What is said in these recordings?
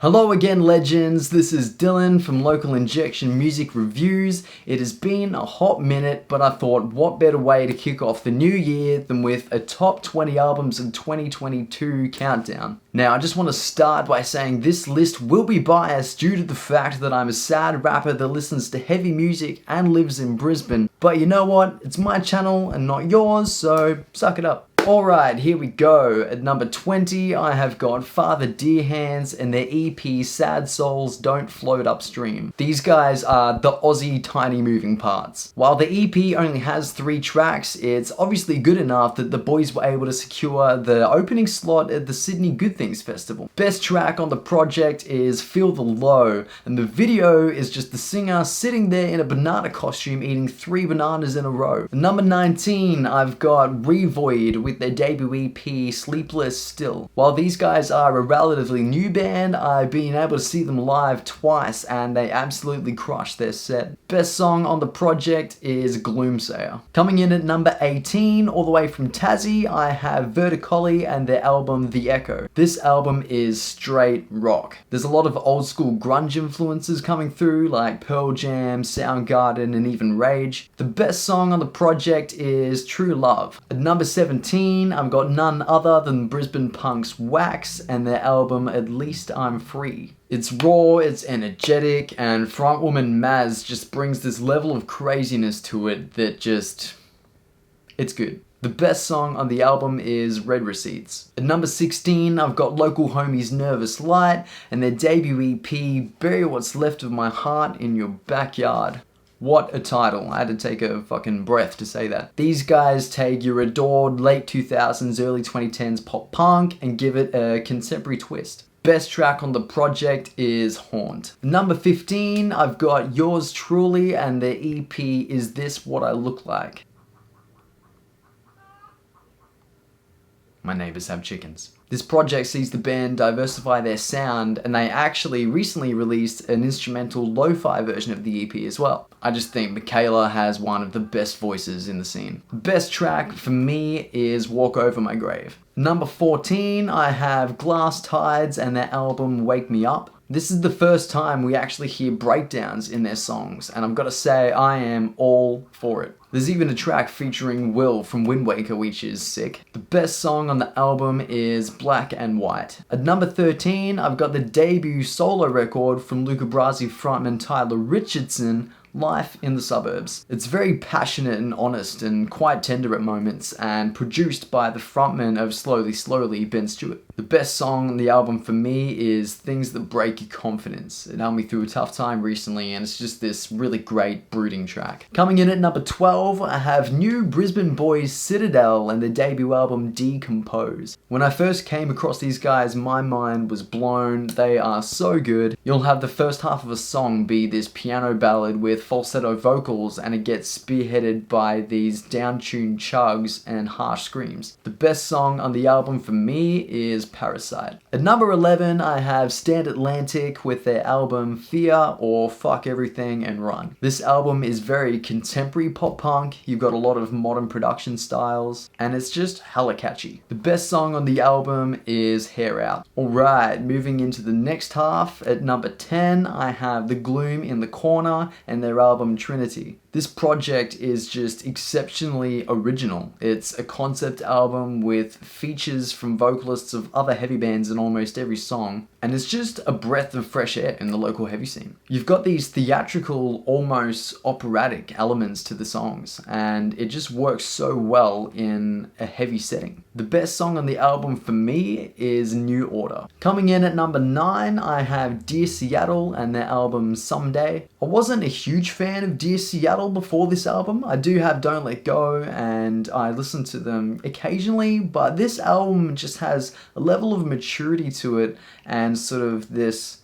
Hello again, legends. This is Dylan from Local Injection Music Reviews. It has been a hot minute, but I thought what better way to kick off the new year than with a top 20 albums of 2022 countdown. Now, I just want to start by saying this list will be biased due to the fact that I'm a sad rapper that listens to heavy music and lives in Brisbane. But you know what? It's my channel and not yours, so suck it up. Alright, here we go. At number 20, I have got Father Dear Hands and their EP Sad Souls Don't Float Upstream. These guys are the Aussie Tiny Moving Parts. While the EP only has 3 tracks, it's obviously good enough that the boys were able to secure the opening slot at the Sydney Good Things Festival. Best track on the project is Feel the Low, and the video is just the singer sitting there in a banana costume eating 3 bananas in a row. At number 19, I've got Revoid with their debut EP Sleepless Still. While these guys are a relatively new band, I've been able to see them live twice and they absolutely crushed their set. Best song on the project is Gloomsayer. Coming in at number 18, all the way from Tassie, I have Vertically and their album The Echo. This album is straight rock. There's a lot of old school grunge influences coming through like Pearl Jam, Soundgarden and even Rage. The best song on the project is True Love. At number 17, I've got none other than Brisbane punks Wax and their album At Least I'm Free. It's raw, it's energetic, and frontwoman Maz just brings this level of craziness to it that it's good. The best song on the album is Red Receipts. At number 16, I've got local homies Nervous Light and their debut EP Bury What's Left of My Heart in Your Backyard. What a title. I had to take a fucking breath to say that. These guys take your adored late 2000s, early 2010s pop punk and give it a contemporary twist. Best track on the project is Haunt. Number 15, I've got Yours Truly and their EP Is This What I Look Like? My neighbors have chickens. This project sees the band diversify their sound, and they actually recently released an instrumental lo-fi version of the EP as well. I just think Michaela has one of the best voices in the scene. The best track for me is Walk Over My Grave. Number 14, I have Glass Tides and their album Wake Me Up. This is the first time we actually hear breakdowns in their songs, and I've got to say I am all for it. There's even a track featuring Will from Windwaker, which is sick. The best song on the album is Black and White. At number 13, I've got the debut solo record from Luca Brasi frontman Tyler Richardson, Life in the Suburbs. It's very passionate and honest and quite tender at moments, and produced by the frontman of Slowly Slowly, Ben Stewart. The best song on the album for me is Things That Break Your Confidence. It helped me through a tough time recently, and it's just this really great brooding track. Coming in at number 12, I have new Brisbane boys Citadel and their debut album Decompose. When I first came across these guys, my mind was blown. They are so good. You'll have the first half of a song be this piano ballad with falsetto vocals, and it gets spearheaded by these down-tuned chugs and harsh screams. The best song on the album for me is Parasite. At number 11, I have Stand Atlantic with their album Fear or Fuck Everything and Run. This album is very contemporary pop punk. You've got a lot of modern production styles, and it's just hella catchy. The best song on the album is Hair Out. Alright, moving into the next half. At number 10, I have The Gloom in the Corner and their album Trinity. This project is just exceptionally original. It's a concept album with features from vocalists of other heavy bands in almost every song, and it's just a breath of fresh air in the local heavy scene. You've got these theatrical, almost operatic elements to the songs, and it just works so well in a heavy setting. The best song on the album for me is New Order. Coming in at number 9, I have Dear Seattle and their album Someday. I wasn't a huge fan of Dear Seattle before this album. I do have Don't Let Go and I listen to them occasionally, but this album just has a level of maturity to it and sort of this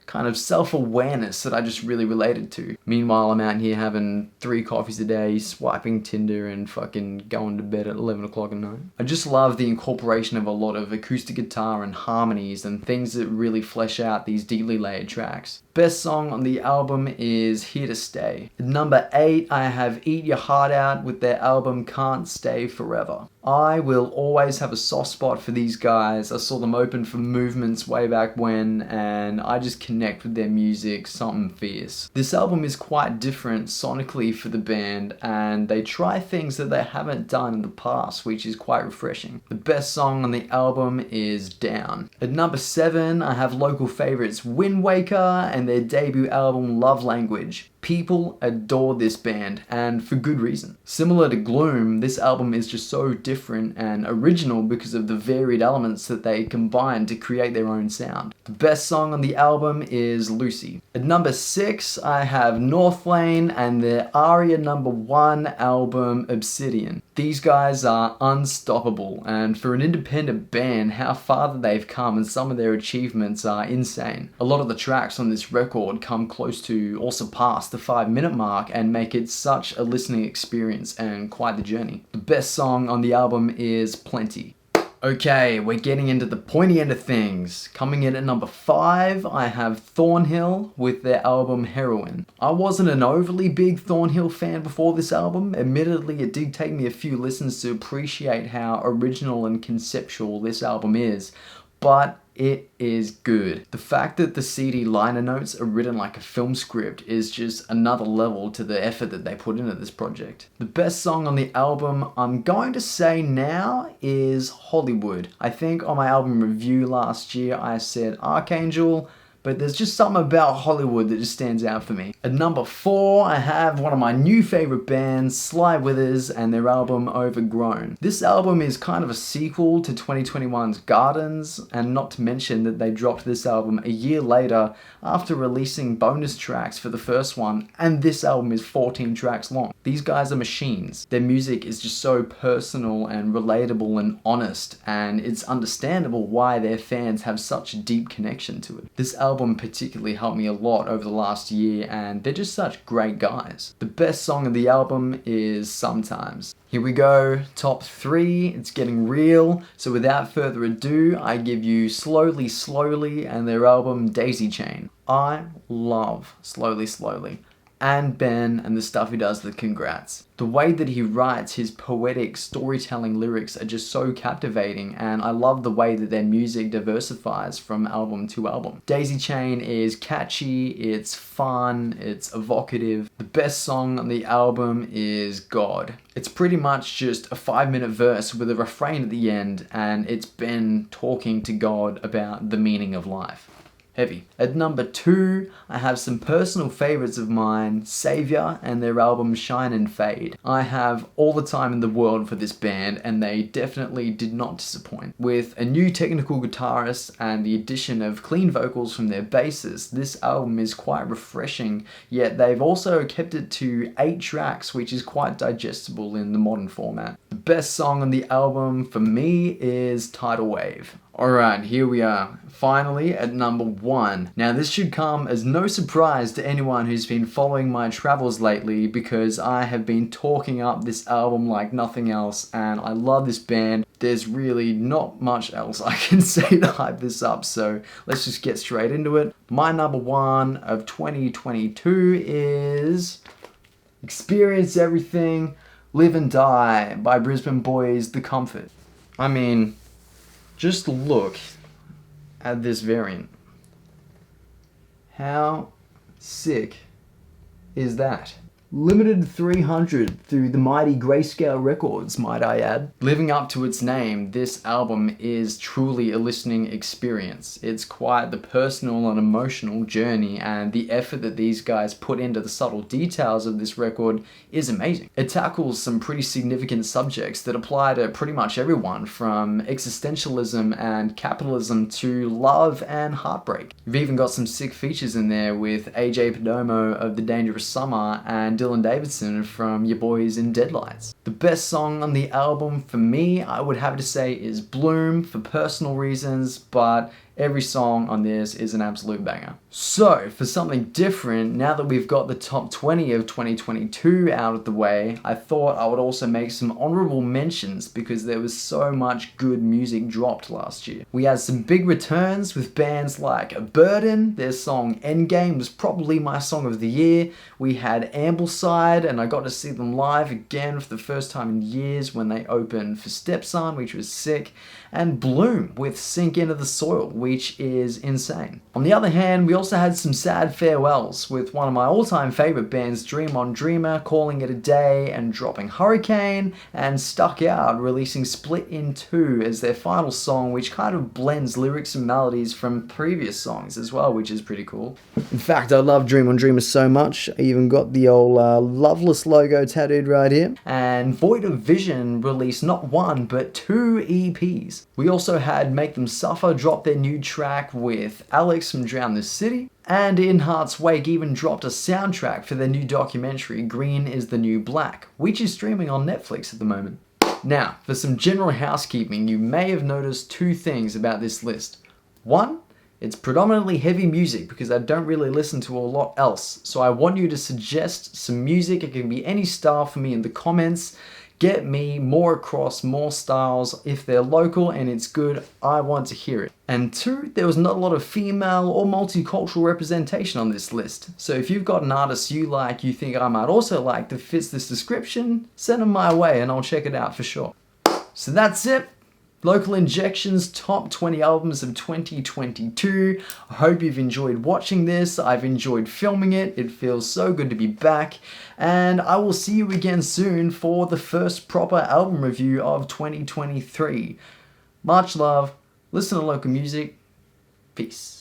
kind of self-awareness that I just really related to. Meanwhile, I'm out here having 3 coffees a day, swiping Tinder and fucking going to bed at 11 o'clock at night. I just love the incorporation of a lot of acoustic guitar and harmonies and things that really flesh out these deeply layered tracks. Best song on the album is Here to Stay. At number 8, I have Eat Your Heart Out with their album Can't Stay Forever. I will always have a soft spot for these guys. I saw them open for Movements way back when, and I just connect with their music, something fierce. This album is quite different sonically for the band, and they try things that they haven't done in the past, which is quite refreshing. The best song on the album is Down. At number 7, I have local favorites Windwaker and their debut album Love Language. People adore this band, and for good reason. Similar to Gloom, this album is just so different and original because of the varied elements that they combine to create their own sound. The best song on the album is Lucy. At number 6, I have Northlane and their Aria number 1 album Obsidian. These guys are unstoppable, and for an independent band, how far that they've come and some of their achievements are insane. A lot of the tracks on this record come close to or surpass the 5-minute mark and make it such a listening experience and quite the journey. The best song on the album is Plenty. Okay, we're getting into the pointy end of things. Coming in at number 5, I have Thornhill with their album Heroin. I wasn't an overly big Thornhill fan before this album. Admittedly, it did take me a few listens to appreciate how original and conceptual this album is, but it is good. The fact that the CD liner notes are written like a film script is just another level to the effort that they put into this project. The best song on the album, I'm going to say now, is Hollywood. I think on my album review last year I said Archangel, but there's just something about Hollywood that just stands out for me. At number 4, I have one of my new favorite bands, Sly Withers, and their album Overgrown. This album is kind of a sequel to 2021's Gardens, and not to mention that they dropped this album a year later after releasing bonus tracks for the first one, and this album is 14 tracks long. These guys are machines. Their music is just so personal and relatable and honest, and it's understandable why their fans have such a deep connection to it. This album particularly helped me a lot over the last year, and they're just such great guys. The best song of the album is Sometimes. Here we go, top 3, it's getting real, so without further ado, I give you Slowly Slowly and their album Daisy Chain. I love Slowly Slowly, and Ben and the stuff he does with Congrats. The way that he writes his poetic storytelling lyrics are just so captivating, and I love the way that their music diversifies from album to album. Daisy Chain is catchy, it's fun, it's evocative. The best song on the album is God. It's pretty much just a 5-minute verse with a refrain at the end, and it's Ben talking to God about the meaning of life. Heavy. At number 2, I have some personal favorites of mine, Savior and their album Shine and Fade. I have all the time in the world for this band, and they definitely did not disappoint. With a new technical guitarist and the addition of clean vocals from their bassist, this album is quite refreshing, yet they've also kept it to 8 tracks, which is quite digestible in the modern format. The best song on the album for me is Tidal Wave. Alright, here we are, finally at number 1. Now this should come as no surprise to anyone who's been following my travels lately, because I have been talking up this album like nothing else, and I love this band. There's really not much else I can say to hype this up, so let's just get straight into it. My number 1 of 2022 is Experience Everything, Live and Die by Brisbane boys The Comfort. I mean, just look at this variant. How sick is that? Limited 300 through the mighty Grayscale Records, might I add. Living up to its name, this album is truly a listening experience. It's quite the personal and emotional journey, and the effort that these guys put into the subtle details of this record is amazing. It tackles some pretty significant subjects that apply to pretty much everyone, from existentialism and capitalism to love and heartbreak. You've even got some sick features in there with AJ Perdomo of The Dangerous Summer and Dylan Davidson from your boys in Deadlights. The best song on the album for me, I would have to say, is Bloom for personal reasons, but Every song on this is an absolute banger. So, for something different, now that we've got the top 20 of 2022 out of the way, I thought I would also make some honorable mentions because there was so much good music dropped last year. We had some big returns with bands like Burden. Their song Endgame was probably my song of the year. We had Ambleside, and I got to see them live again for the first time in years when they opened for Stepson, which was sick. And Bloom with Sink Into the Soil, which is insane. On the other hand, we also had some sad farewells with one of my all-time favorite bands, Dream on Dreamer, calling it a day and dropping Hurricane, and Stuck Out releasing Split in Two as their final song, which kind of blends lyrics and melodies from previous songs as well, which is pretty cool. In fact, I love Dream on Dreamer so much, I even got the old Loveless logo tattooed right here. And Void of Vision released not one, but 2 EPs. We also had Make Them Suffer drop their new track with Alex from Drown This City, and In Heart's Wake even dropped a soundtrack for their new documentary Green is the New Black, which is streaming on Netflix at the moment. Now, for some general housekeeping, you may have noticed 2 things about this list. 1, it's predominantly heavy music because I don't really listen to a lot else, so I want you to suggest some music. It can be any style for me in the comments. Get me more across, more styles. If they're local and it's good, I want to hear it. And 2, there was not a lot of female or multicultural representation on this list. So if you've got an artist you like, you think I might also like that fits this description, send them my way and I'll check it out for sure. So that's it. Local Injection's top 20 albums of 2022. I hope you've enjoyed watching this. I've enjoyed filming it. It feels so good to be back. And I will see you again soon for the first proper album review of 2023. Much love. Listen to local music. Peace.